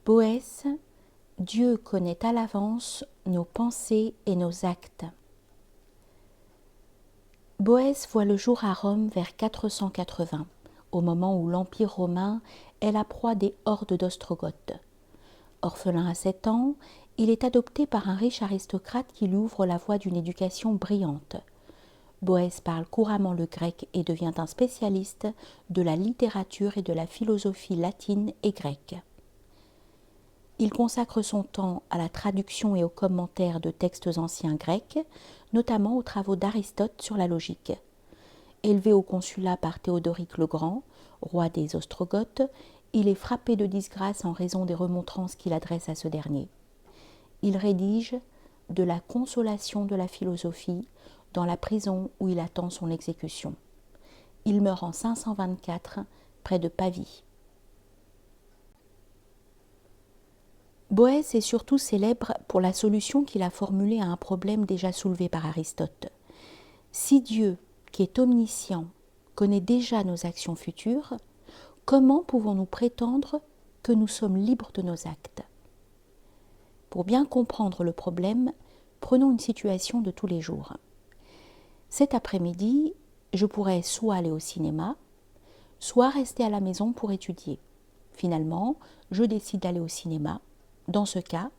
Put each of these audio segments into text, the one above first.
Boès, Dieu connaît à l'avance nos pensées et nos actes. Boès voit le jour à Rome vers 480, au moment où l'Empire romain est la proie des hordes d'Ostrogoths. Orphelin à 7 ans, il est adopté par un riche aristocrate qui lui ouvre la voie d'une éducation brillante. Boès parle couramment le grec et devient un spécialiste de la littérature et de la philosophie latine et grecque. Il consacre son temps à la traduction et aux commentaires de textes anciens grecs, notamment aux travaux d'Aristote sur la logique. Élevé au consulat par Théodoric le Grand, roi des Ostrogoths, il est frappé de disgrâce en raison des remontrances qu'il adresse à ce dernier. Il rédige « De la consolation de la philosophie » dans la prison où il attend son exécution. Il meurt en 524, près de Pavie. Boès est surtout célèbre pour la solution qu'il a formulée à un problème déjà soulevé par Aristote. Si Dieu, qui est omniscient, connaît déjà nos actions futures, comment pouvons-nous prétendre que nous sommes libres de nos actes ? Pour bien comprendre le problème, prenons une situation de tous les jours. Cet après-midi, je pourrais soit aller au cinéma, soit rester à la maison pour étudier. Finalement, je décide d'aller au cinéma. Dans ce cas,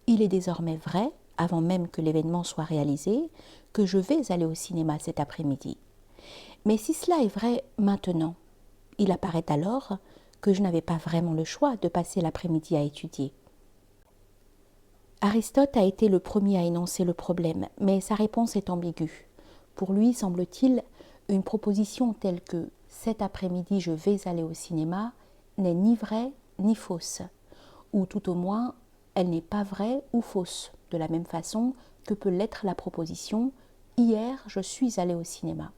il est désormais vrai, avant même que l'événement soit réalisé, que je vais aller au cinéma cet après-midi. Mais si cela est vrai maintenant, il apparaît alors que je n'avais pas vraiment le choix de passer l'après-midi à étudier. Aristote a été le premier à énoncer le problème, mais sa réponse est ambiguë. Pour lui, semble-t-il, une proposition telle que « cet après-midi je vais aller au cinéma » n'est ni vraie ni fausse, ou tout au moins, elle n'est pas vraie ou fausse, de la même façon que peut l'être la proposition « hier je suis allé au cinéma ».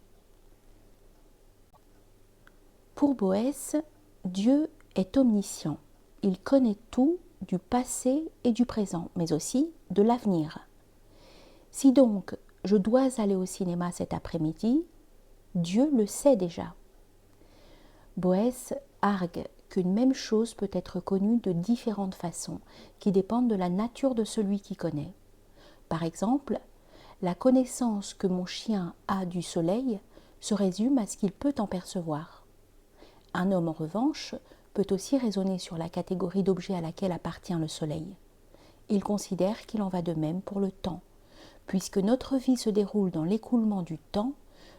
Pour Boès, Dieu est omniscient. Il connaît tout du passé et du présent, mais aussi de l'avenir. Si donc je dois aller au cinéma cet après-midi, Dieu le sait déjà. Boès argue qu'une même chose peut être connue de différentes façons, qui dépendent de la nature de celui qui connaît. Par exemple, la connaissance que mon chien a du soleil se résume à ce qu'il peut en percevoir. Un homme, en revanche, peut aussi raisonner sur la catégorie d'objets à laquelle appartient le soleil. Il considère qu'il en va de même pour le temps. Puisque notre vie se déroule dans l'écoulement du temps,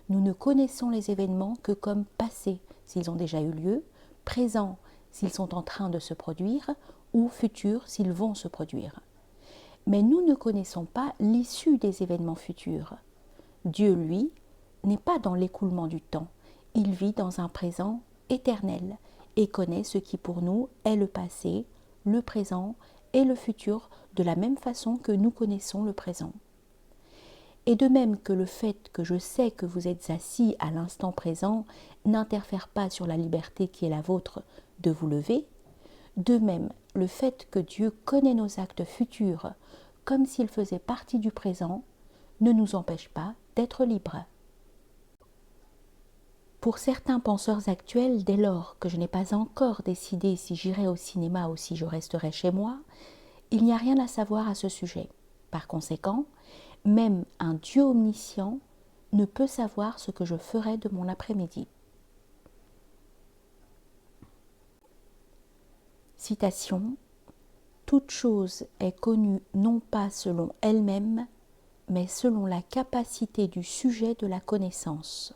nous ne connaissons les événements que comme passés, s'ils ont déjà eu lieu, présents, s'ils sont en train de se produire, ou futurs, s'ils vont se produire. Mais nous ne connaissons pas l'issue des événements futurs. Dieu, lui, n'est pas dans l'écoulement du temps. Il vit dans un présent éternel et connaît ce qui pour nous est le passé, le présent et le futur de la même façon que nous connaissons le présent. Et de même que le fait que je sais que vous êtes assis à l'instant présent n'interfère pas sur la liberté qui est la vôtre de vous lever, de même le fait que Dieu connaît nos actes futurs comme s'ils faisaient partie du présent ne nous empêche pas d'être libres. Pour certains penseurs actuels, dès lors que je n'ai pas encore décidé si j'irai au cinéma ou si je resterai chez moi, il n'y a rien à savoir à ce sujet. Par conséquent, même un Dieu omniscient ne peut savoir ce que je ferai de mon après-midi. Citation : toute chose est connue non pas selon elle-même, mais selon la capacité du sujet de la connaissance.